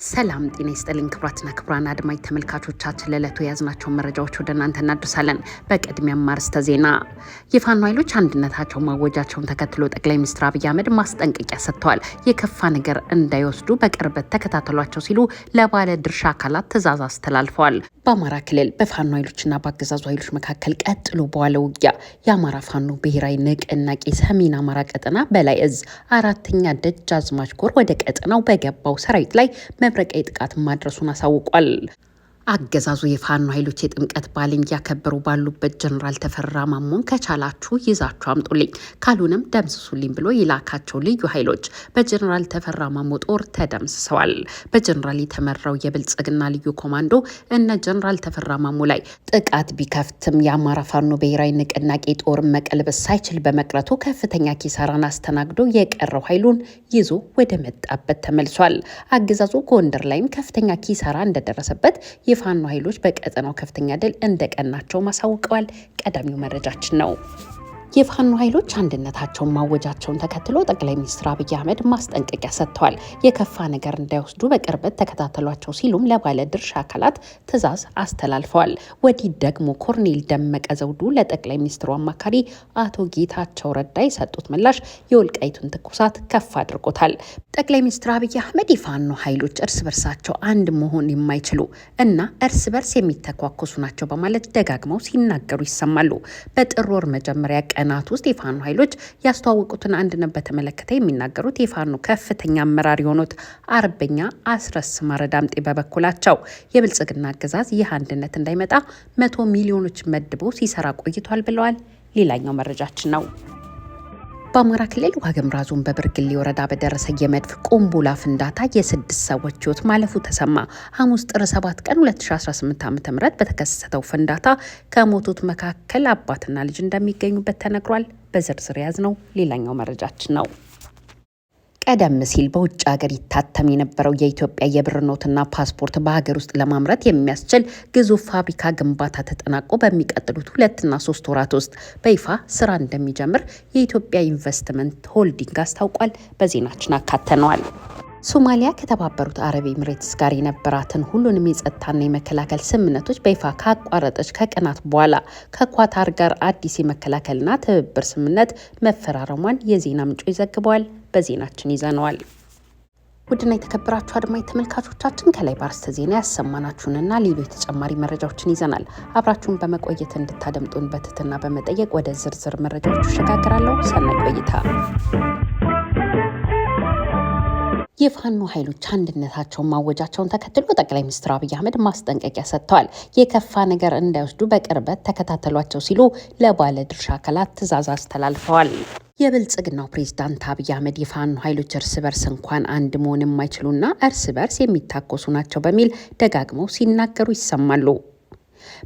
ሰላም ጤና ይስጥልኝ ክቡራትና ክቡራን አድማጭ ተመልካቾቻችን ለዕለቱ የያዝናቸውን መረጃዎች ወደ እናንተ እናደርሳለን። በቅድሚያም አርዕስተ ዜና። የፋኖ ኃይሎች አንድነታቸውን ማወጃቸውን ተከትሎ ጠቅላይ ሚኒስትር አብይ አህመድ ማስጠንቀቂያ ሰጥተዋል። የከፋ ነገር እንዳይወስዱ በቅርበት ተከታተሏቸው ሲሉ ለባለ ድርሻ አካላት ትዕዛዝ አስተላልፈዋል። በአማራ ክልል በፋኖ ኃይሎችና በአገዛዙ ኃይሎች መካከል ቀጥሎ በዋለው ውጊያ የአማራ ፋኖ ብሔራዊ ንቅናቄ ሰሜን አማራ ቀጠና በላይ እዝ አራተኛ ደጃዝማች ኮር ወደ ቀጠናው በገባው ሰራዊት ላይ መብረቃዊ ጥቃት ማድረሱን አሳውቋል። አገዛዙ የፋኖ ኃይሎች የጥምቀት በዓልን እያከበሩ ባሉበት ጀነራል ተፈራ ማሞን ከቻላችሁ ይዛችሁ አምጡልኝ ካልሆነም ደምስሱልኝ ብሎ የላካቸው ልዩ ኃይሎች በጀነራል ተፈራ ማሞ ጦር ተደምስሰዋል። በጀነራል የተመራው የብልጽግና ልዩ ኮማንዶ እነ ጀነራል ተፈራ ማሞ ላይ ጥቃት ቢከፍትም የአማራ ፋኖ ብሔራዊ ንቅናቄ ጦር መቀልበስ ሳይችል በመቅረቱ ከፍተኛ ኪሳራን አስተናግዶ የቀረው ኃይሉን ይዞ ወደ መጣበት ተመልሷል። አገዛዙ ጎንደር ላይም ከፍተኛ ኪሳራ እንደደረሰበት የፋኖ ኃይሎች በቀጠናው ከፍተኛ ድል እንደቀናቸው ማሳውቀዋል። ቀዳሚው መረጃችን ነው። የፋኖ ኃይሎች አንድነታቸውን ማወጃቸውን ተከትሎ ጠቅላይ ሚኒስትር አብይ አህመድ ማስጠንቀቂያ ሰጥተዋል። የከፋ ነገር እንዳይወስዱ በቅርበት ተከታተሏቸው ሲሉም ለባለ ድርሻ አካላት ትዕዛዝ አስተላልፈዋል። ወዲህ ደግሞ ኮሎኔል ደመቀ ዘውዱ ለጠቅላይ ሚኒስትሩ አማካሪ አቶ ጌታቸው ረዳ የሰጡት ምላሽ የወልቃይቱን ትኩሳት ከፍ አድርጎታል። ጠቅላይ ሚኒስትር አብይ አህመድ የፋኖ ኃይሎች እርስ በርሳቸው አንድ መሆን የማይችሉ እና እርስ በርስ የሚተኳኮሱ ናቸው በማለት ደጋግመው ሲናገሩ ይሰማሉ። በጥር ወር መጀመሪያ ቀናት ውስጥ የፋኖ ኃይሎች ያስተዋወቁትን አንድነት በተመለከተ የሚናገሩት የፋኖ ከፍተኛ አመራር የሆኑት አርበኛ አስረስ ማረ ዳምጤ በበኩላቸው የብልጽግና አገዛዝ ይህ አንድነት እንዳይመጣ 100 ሚሊዮኖች መድቦ ሲሰራ ቆይቷል ብለዋል። ሌላኛው መረጃችን ነው። በአማራ ክልል ዋግምራ ዞን በብርግሌ ወረዳ በደረሰ የመድፍ ቁምቡላ ፍንዳታ የ6 ሰዎች ሕይወት ማለፉ ተሰማ። ሐሙስ ጥር 7 ቀን 2018 ዓ.ም በተከሰተው ፍንዳታ ከሞቱት መካከል አባትና ልጅ እንደሚገኙበት ተነግሯል። በዝርዝር ያዝነው ሌላኛው መረጃችን ነው። ቀደም ሲል በውጭ ሀገር ይታተም የነበረው የኢትዮጵያ የብር ኖትና ፓስፖርት በሀገር ውስጥ ለማምረት የሚያስችል ግዙፍ ፋብሪካ ግንባታ ተጠናቆ በሚቀጥሉት 2 እና 3 ወራት ውስጥ በይፋ ስራ እንደሚጀምር የኢትዮጵያ ኢንቨስትመንት ሆልዲንግ አስታውቋል። በዜናችን አካተነዋል። ሶማሊያ ከተባበሩት አረብ ኤሚሬትስ ጋር የነበራትን ሁሉንም የጸጥታና የመከላከል ስምምነቶች በይፋ ካቋረጠች ከቀናት በኋላ ከኳታር ጋር አዲስ የመከላከልና ትብብር ስምምነት መፈራረሟን የዜና ምንጮች ዘግበዋል። በዜናችን ይዘነዋል። ውድና የተከበራችሁ አድማጭ ተመልካቾቻችን ከላይ በአርዕስተ ዜና ያሰማናችሁንና ሌሎች ተጨማሪ መረጃዎችን ይዘናል። አብራችሁን በመቆየት እንድታደምጡን በትህትና በመጠየቅ ወደ ዝርዝር መረጃዎቹ እሸጋግራለሁ። ሰናይ ቆይታ። የፋኖ ኃይሎች አንድነታቸውን ማወጃቸውን ተከትሎ ጠቅላይ ሚኒስትር አብይ አህመድ ማስጠንቀቂያ ሰጥተዋል። የከፋ ነገር እንዳይወስዱ በቅርበት ተከታተሏቸው ሲሉ ለባለ ድርሻ አካላት ትዕዛዝ አስተላልፈዋል። የብልጽግናው ፕሬዝዳንት አብይ አህመድ የፋኖ ኃይሎች እርስ በርስ እንኳን አንድ መሆን የማይችሉና እርስ በርስ የሚታኮሱ ናቸው በሚል ደጋግመው ሲናገሩ ይሰማሉ።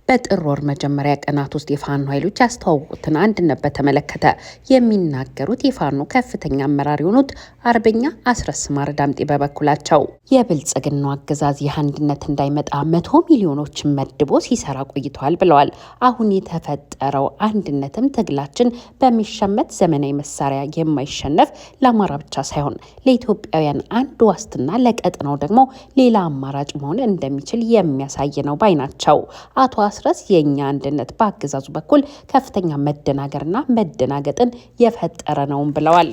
በጥር ወር መጀመሪያ ቀናት ውስጥ የፋኖ ኃይሎች ያስተዋወቁትን አንድነት በተመለከተ የሚናገሩት የፋኖ ከፍተኛ አመራር የሆኑት አርበኛ አስረስ ማረ ዳምጤ በበኩላቸው የብልጽግናው አገዛዝ ይህ አንድነት እንዳይመጣ 100 ሚሊዮኖችን መድቦ ሲሰራ ቆይተዋል ብለዋል። አሁን የተፈጠረው አንድነትም ትግላችን በሚሸመት ዘመናዊ መሳሪያ የማይሸነፍ ለአማራ ብቻ ሳይሆን ለኢትዮጵያውያን አንድ ዋስትና፣ ለቀጠናው ደግሞ ሌላ አማራጭ መሆን እንደሚችል የሚያሳይ ነው ባይ ናቸው። አቶ አስረስ የኛ አንድነት በአገዛዙ በኩል ከፍተኛ መደናገርና መደናገጥን የፈጠረ ነውም ብለዋል።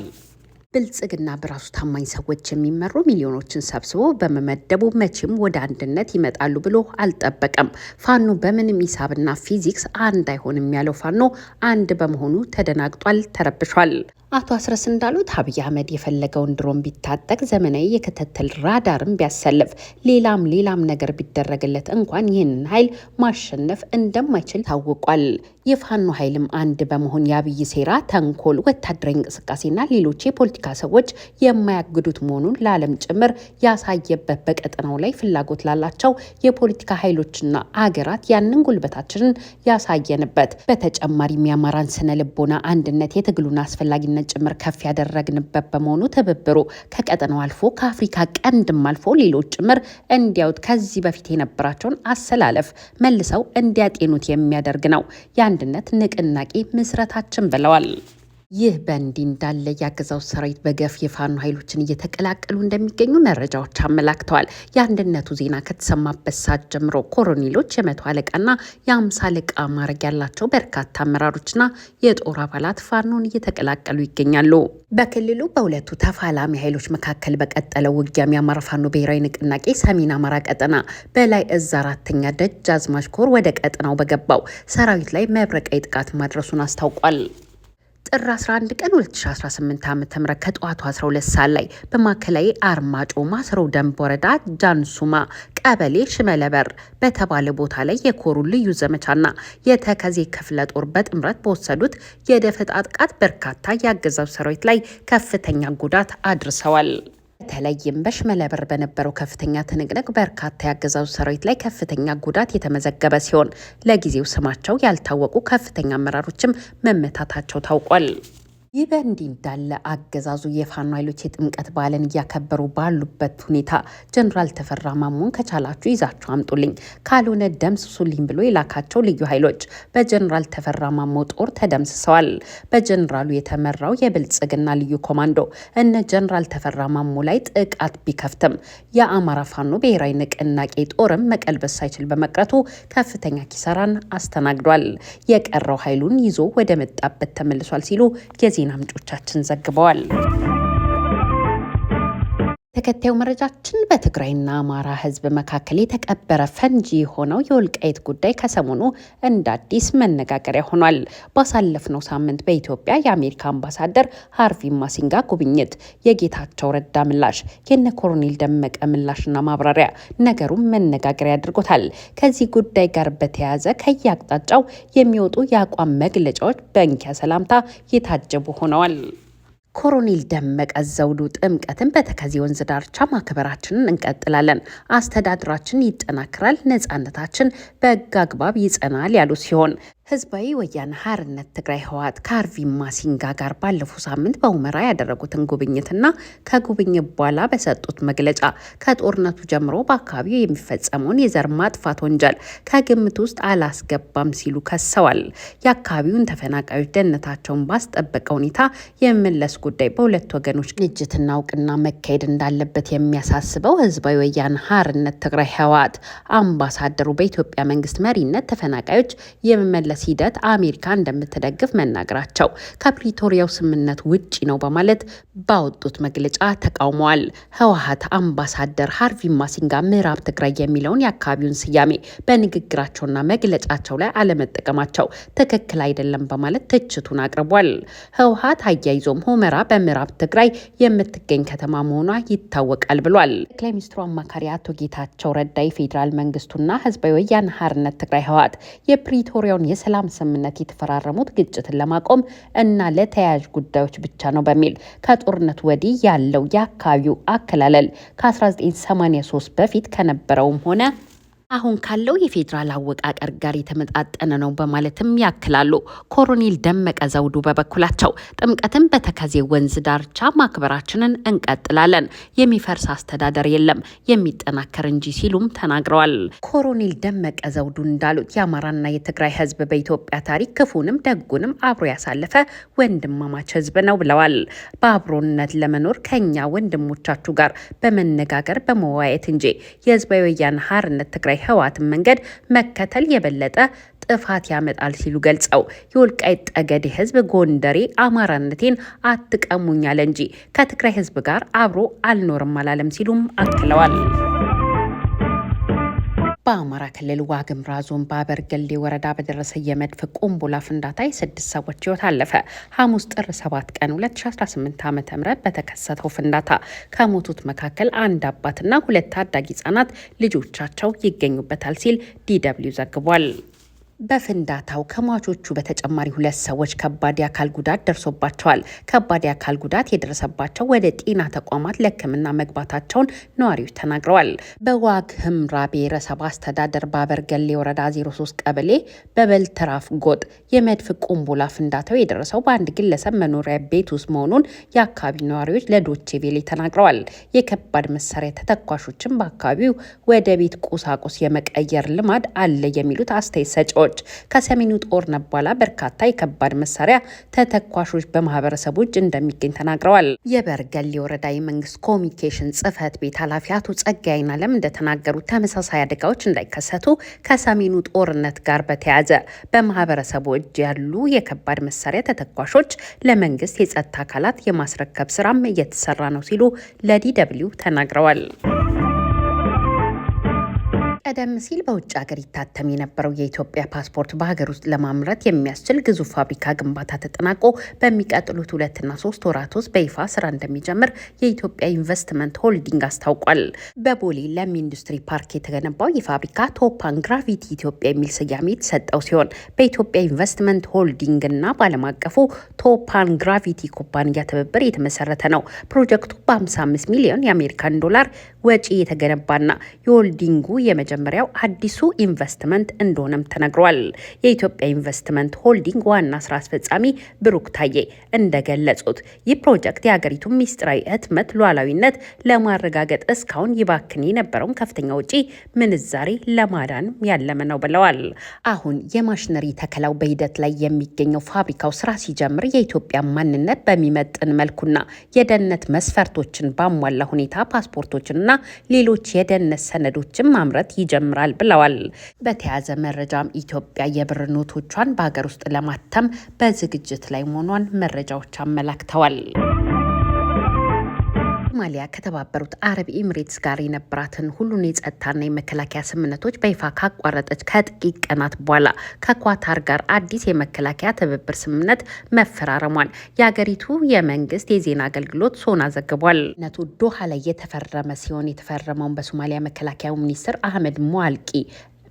ብልጽግና በራሱ ታማኝ ሰዎች የሚመሩ ሚሊዮኖችን ሰብስቦ በመመደቡ መቼም ወደ አንድነት ይመጣሉ ብሎ አልጠበቀም። ፋኖ በምንም ሂሳብና ፊዚክስ አንድ አይሆንም ያለው ፋኖ አንድ በመሆኑ ተደናግጧል፣ ተረብሿል። አቶ አስረስ እንዳሉት አብይ አህመድ የፈለገውን ድሮን ቢታጠቅ፣ ዘመናዊ የክትትል ራዳርም ቢያሰልፍ፣ ሌላም ነገር ቢደረግለት እንኳን ይህንን ኃይል ማሸነፍ እንደማይችል ታውቋል። የፋኖ ኃይልም አንድ በመሆን የአብይ ሴራ፣ ተንኮል፣ ወታደራዊ እንቅስቃሴና ሌሎች የፖለቲካ ሰዎች የማያግዱት መሆኑን ለዓለም ጭምር ያሳየበት፣ በቀጠናው ላይ ፍላጎት ላላቸው የፖለቲካ ኃይሎችና አገራት ያንን ጉልበታችንን ያሳየንበት፣ በተጨማሪም የአማራን ስነ ልቦና አንድነት፣ የትግሉን አስፈላጊነት ጭምር ከፍ ያደረግንበት በመሆኑ ትብብሩ ከቀጠናው አልፎ ከአፍሪካ ቀንድም አልፎ ሌሎች ጭምር እንዲያዩት ከዚህ በፊት የነበራቸውን አሰላለፍ መልሰው እንዲያጤኑት የሚያደርግ ነው የአንድነት ንቅናቄ ምስረታችን ብለዋል። ይህ በእንዲህ እንዳለ የአገዛዙ ሰራዊት በገፍ የፋኖ ኃይሎችን እየተቀላቀሉ እንደሚገኙ መረጃዎች አመላክተዋል። የአንድነቱ ዜና ከተሰማበት ሰዓት ጀምሮ ኮሎኔሎች፣ የመቶ አለቃና የ50 አለቃ ማዕረግ ያላቸው በርካታ አመራሮችና የጦር አባላት ፋኖን እየተቀላቀሉ ይገኛሉ። በክልሉ በሁለቱ ተፋላሚ ኃይሎች መካከል በቀጠለው ውጊያም የአማራ ፋኖ ብሔራዊ ንቅናቄ ሰሜን አማራ ቀጠና በላይ እዝ 4ኛ ደጃዝማች ኮር ወደ ቀጠናው በገባው ሰራዊት ላይ መብረቃዊ ጥቃት ማድረሱን አስታውቋል። ጥር 11 ቀን 2018 ዓ.ም ከጠዋቱ 12 ሰዓት ላይ በማዕከላዊ አርማጮ ማሰሮ ደንብ ወረዳ ጃንሱማ ቀበሌ ሽመለበር በተባለ ቦታ ላይ የኮሩ ልዩ ዘመቻና የተከዜ ክፍለ ጦር በጥምረት በወሰዱት የደፈጣ ጥቃት በርካታ የአገዛዙ ሰራዊት ላይ ከፍተኛ ጉዳት አድርሰዋል። በተለይም በሽመለበር በነበረው ከፍተኛ ትንቅንቅ በርካታ የአገዛዙ ሰራዊት ላይ ከፍተኛ ጉዳት የተመዘገበ ሲሆን ለጊዜው ስማቸው ያልታወቁ ከፍተኛ አመራሮችም መመታታቸው ታውቋል። ይህ በእንዲህ እንዳለ አገዛዙ የፋኖ ኃይሎች የጥምቀት በዓልን እያከበሩ ባሉበት ሁኔታ ጀኔራል ተፈራ ማሞን ከቻላችሁ ይዛችሁ አምጡልኝ፣ ካልሆነ ደምስሱልኝ ብሎ የላካቸው ልዩ ኃይሎች በጀኔራል ተፈራ ማሞ ጦር ተደምስሰዋል። በጀኔራሉ የተመራው የብልጽግና ልዩ ኮማንዶ እነ ጀኔራል ተፈራ ማሞ ላይ ጥቃት ቢከፍትም የአማራ ፋኖ ብሔራዊ ንቅናቄ ጦርም መቀልበስ ሳይችል በመቅረቱ ከፍተኛ ኪሳራን አስተናግዷል። የቀረው ኃይሉን ይዞ ወደ መጣበት ተመልሷል ሲሉ ዜና ምንጮቻችን ዘግበዋል። ተከታዩ መረጃችን በትግራይና አማራ ሕዝብ መካከል የተቀበረ ፈንጂ የሆነው የወልቃይት ጉዳይ ከሰሞኑ እንደ አዲስ መነጋገሪያ ሆኗል። ባሳለፍነው ሳምንት በኢትዮጵያ የአሜሪካ አምባሳደር ሃርቪ ማሲንጋ ጉብኝት፣ የጌታቸው ረዳ ምላሽ፣ የነ ኮሎኔል ደመቀ ምላሽና ማብራሪያ ነገሩን መነጋገሪያ አድርጎታል። ከዚህ ጉዳይ ጋር በተያያዘ ከየአቅጣጫው የሚወጡ የአቋም መግለጫዎች በእንኪያ ሰላምታ የታጀቡ ሆነዋል። ኮሎኔል ደመቀ ዘውዱ ጥምቀትን በተከዜ ወንዝ ዳርቻ ማክበራችንን እንቀጥላለን፣ አስተዳደራችን ይጠናክራል፣ ነጻነታችን በሕግ አግባብ ይጸናል ያሉ ሲሆን ህዝባዊ ወያነ ሓርነት ትግራይ ህወሓት ከሃርቪ ማሲንጋ ጋር ባለፈው ሳምንት በሁመራ ያደረጉትን ጉብኝትና ከጉብኝት በኋላ በሰጡት መግለጫ ከጦርነቱ ጀምሮ በአካባቢው የሚፈጸመውን የዘር ማጥፋት ወንጀል ከግምት ውስጥ አላስገባም ሲሉ ከሰዋል። የአካባቢውን ተፈናቃዮች ደህንነታቸውን ባስጠበቀ ሁኔታ የመመለስ ጉዳይ በሁለት ወገኖች ቅንጅትና እውቅና መካሄድ እንዳለበት የሚያሳስበው ህዝባዊ ወያነ ሓርነት ትግራይ ህወሓት አምባሳደሩ በኢትዮጵያ መንግስት መሪነት ተፈናቃዮች የመመለስ ሂደት አሜሪካ እንደምትደግፍ መናገራቸው ከፕሪቶሪያው ስምምነት ውጪ ነው በማለት ባወጡት መግለጫ ተቃውመዋል። ህወሓት አምባሳደር ሃርቪ ማሲንጋ ምዕራብ ትግራይ የሚለውን የአካባቢውን ስያሜ በንግግራቸውና መግለጫቸው ላይ አለመጠቀማቸው ትክክል አይደለም በማለት ትችቱን አቅርቧል። ህወሓት አያይዞም ሁመራ በምዕራብ ትግራይ የምትገኝ ከተማ መሆኗ ይታወቃል ብሏል። ጠቅላይ ሚኒስትሩ አማካሪ አቶ ጌታቸው ረዳ የፌዴራል መንግስቱና ህዝባዊ ወያነ ሓርነት ትግራይ ህወሓት የፕሪቶሪያውን የሰላም ስምምነት የተፈራረሙት ግጭትን ለማቆም እና ለተያያዥ ጉዳዮች ብቻ ነው በሚል ከጦርነቱ ወዲህ ያለው የአካባቢው አከላለል ከ1983 በፊት ከነበረውም ሆነ አሁን ካለው የፌዴራል አወቃቀር ጋር የተመጣጠነ ነው በማለትም ያክላሉ። ኮሎኔል ደመቀ ዘውዱ በበኩላቸው ጥምቀትን በተከዜ ወንዝ ዳርቻ ማክበራችንን እንቀጥላለን፣ የሚፈርስ አስተዳደር የለም የሚጠናከር እንጂ ሲሉም ተናግረዋል። ኮሎኔል ደመቀ ዘውዱ እንዳሉት የአማራና የትግራይ ህዝብ በኢትዮጵያ ታሪክ ክፉንም ደጉንም አብሮ ያሳለፈ ወንድማማች ህዝብ ነው ብለዋል። በአብሮነት ለመኖር ከኛ ወንድሞቻችሁ ጋር በመነጋገር በመወያየት እንጂ የህዝባዊ ወያነ ሓርነት ትግራይ ህወሓትን መንገድ መከተል የበለጠ ጥፋት ያመጣል ሲሉ ገልጸው የወልቃይት ጠገዴ ህዝብ ጎንደሬ አማራነቴን አትቀሙኛል እንጂ ከትግራይ ህዝብ ጋር አብሮ አልኖርም አላለም ሲሉም አክለዋል። በአማራ ክልል ዋግምራ ዞን በአበርገሌ ወረዳ በደረሰ የመድፍ ቁምቡላ ፍንዳታ የ6 ሰዎች ህይወት አለፈ። ሐሙስ ጥር 7 ቀን 2018 ዓ.ም በተከሰተው ፍንዳታ ከሞቱት መካከል አንድ አባትና 2 ታዳጊ ህጻናት ልጆቻቸው ይገኙበታል ሲል DW ዘግቧል። በፍንዳታው ከሟቾቹ በተጨማሪ 2 ሰዎች ከባድ የአካል ጉዳት ደርሶባቸዋል። ከባድ የአካል ጉዳት የደረሰባቸው ወደ ጤና ተቋማት ለሕክምና መግባታቸውን ነዋሪዎች ተናግረዋል። በዋግ ህምራ ብሔረሰብ አስተዳደር በአበርገሌ ወረዳ 03 ቀበሌ በበልተራፍ ጎጥ የመድፍ ቁምቡላ ፍንዳታው የደረሰው በአንድ ግለሰብ መኖሪያ ቤት ውስጥ መሆኑን የአካባቢ ነዋሪዎች ለዶቼ ቬሌ ተናግረዋል። የከባድ መሳሪያ ተተኳሾችን በአካባቢው ወደ ቤት ቁሳቁስ የመቀየር ልማድ አለ የሚሉት አስተያየት ሰጪዎች መረጃዎች ከሰሜኑ ጦርነት በኋላ በርካታ የከባድ መሳሪያ ተተኳሾች በማህበረሰቡ እጅ እንደሚገኝ ተናግረዋል። የበርገሌ ወረዳ የመንግስት ኮሚኒኬሽን ጽህፈት ቤት ኃላፊ አቶ ጸጋይ አይናለም እንደተናገሩት ተመሳሳይ አደጋዎች እንዳይከሰቱ ከሰሜኑ ጦርነት ጋር በተያያዘ በማህበረሰቡ እጅ ያሉ የከባድ መሳሪያ ተተኳሾች ለመንግስት የጸጥታ አካላት የማስረከብ ስራም እየተሰራ ነው ሲሉ ለDW ተናግረዋል። ቀደም ሲል በውጭ ሀገር ይታተም የነበረው የኢትዮጵያ ፓስፖርት በሀገር ውስጥ ለማምረት የሚያስችል ግዙፍ ፋብሪካ ግንባታ ተጠናቆ በሚቀጥሉት 2 እና 3 ወራት ውስጥ በይፋ ስራ እንደሚጀምር የኢትዮጵያ ኢንቨስትመንት ሆልዲንግ አስታውቋል። በቦሌ ለሚ ኢንዱስትሪ ፓርክ የተገነባው የፋብሪካ ቶፓን ግራቪቲ ኢትዮጵያ የሚል ስያሜ የተሰጠው ሲሆን በኢትዮጵያ ኢንቨስትመንት ሆልዲንግ እና በዓለም አቀፉ ቶፓን ግራቪቲ ኩባንያ ትብብር የተመሰረተ ነው። ፕሮጀክቱ በ55 ሚሊዮን የአሜሪካን ዶላር ወጪ የተገነባና የሆልዲንጉ የመጀመሪያው አዲሱ ኢንቨስትመንት እንደሆነም ተነግሯል። የኢትዮጵያ ኢንቨስትመንት ሆልዲንግ ዋና ስራ አስፈጻሚ ብሩክ ታዬ እንደገለጹት ይህ ፕሮጀክት የሀገሪቱን ሚስጥራዊ ህትመት ሉዓላዊነት ለማረጋገጥ እስካሁን ይባክን የነበረውን ከፍተኛ ውጪ ምንዛሬ ለማዳን ያለመ ነው ብለዋል። አሁን የማሽነሪ ተከላው በሂደት ላይ የሚገኘው ፋብሪካው ስራ ሲጀምር የኢትዮጵያ ማንነት በሚመጥን መልኩና የደህንነት መስፈርቶችን ባሟላ ሁኔታ ፓስፖርቶችንና ሌሎች የደህንነት ሰነዶችን ማምረት ይጀምራል ብለዋል። በተያያዘ መረጃም ኢትዮጵያ የብር ኖቶቿን በሀገር ውስጥ ለማተም በዝግጅት ላይ መሆኗን መረጃዎች አመላክተዋል። ሶማሊያ ከተባበሩት አረብ ኤሚሬትስ ጋር የነበራትን ሁሉን የጸጥታና የመከላከያ ስምምነቶች በይፋ ካቋረጠች ከጥቂት ቀናት በኋላ ከኳታር ጋር አዲስ የመከላከያ ትብብር ስምምነት መፈራረሟን የሀገሪቱ የመንግስት የዜና አገልግሎት ሶና ዘግቧል። ነቱ ዶሃ ላይ የተፈረመ ሲሆን የተፈረመውን በሶማሊያ መከላከያ ሚኒስትር አህመድ ሞአልቂ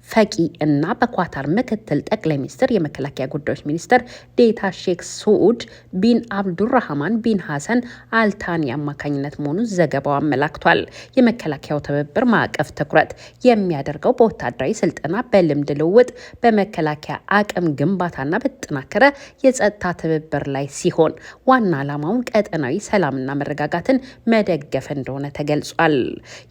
ፈቂ እና በኳታር ምክትል ጠቅላይ ሚኒስትር የመከላከያ ጉዳዮች ሚኒስትር ዴታ ሼክ ሱዑድ ቢን አብዱራህማን ቢን ሐሰን አልታኒ አማካኝነት መሆኑን ዘገባው አመላክቷል። የመከላከያው ትብብር ማዕቀፍ ትኩረት የሚያደርገው በወታደራዊ ስልጠና፣ በልምድ ልውውጥ፣ በመከላከያ አቅም ግንባታና በተጠናከረ የጸጥታ ትብብር ላይ ሲሆን ዋና ዓላማውን ቀጠናዊ ሰላምና መረጋጋትን መደገፍ እንደሆነ ተገልጿል።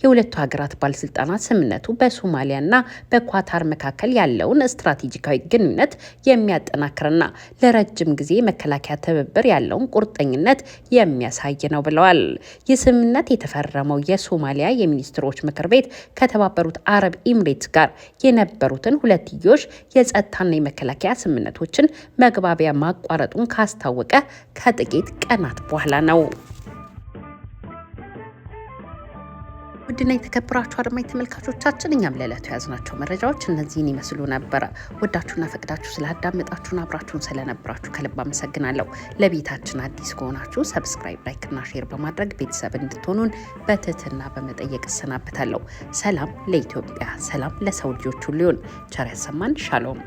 የሁለቱ ሀገራት ባለስልጣናት ስምምነቱ በሶማሊያና በኳታር መካከል ያለውን ስትራቴጂካዊ ግንኙነት የሚያጠናክርና ለረጅም ጊዜ መከላከያ ትብብር ያለውን ቁርጠኝነት የሚያሳይ ነው ብለዋል። ይህ ስምምነት የተፈረመው የሶማሊያ የሚኒስትሮች ምክር ቤት ከተባበሩት አረብ ኤሚሬትስ ጋር የነበሩትን ሁለትዮሽ የጸጥታና የመከላከያ ስምምነቶችን መግባቢያ ማቋረጡን ካስታወቀ ከጥቂት ቀናት በኋላ ነው። ውድና የተከበራችሁ አድማጭ ተመልካቾቻችን እኛም ለዕለቱ የያዝናቸው መረጃዎች እነዚህን ይመስሉ ነበረ። ወዳችሁና ፈቅዳችሁ ስላዳመጣችሁን አብራችሁን ስለነበራችሁ ከልብ አመሰግናለሁ። ለቤታችን አዲስ ከሆናችሁ ሰብስክራይብ፣ ላይክና ሼር በማድረግ ቤተሰብ እንድትሆኑን በትህትና በመጠየቅ እሰናበታለሁ። ሰላም ለኢትዮጵያ፣ ሰላም ለሰው ልጆች ሁሉ ይሁን። ቸር ያሰማን። ሻሎም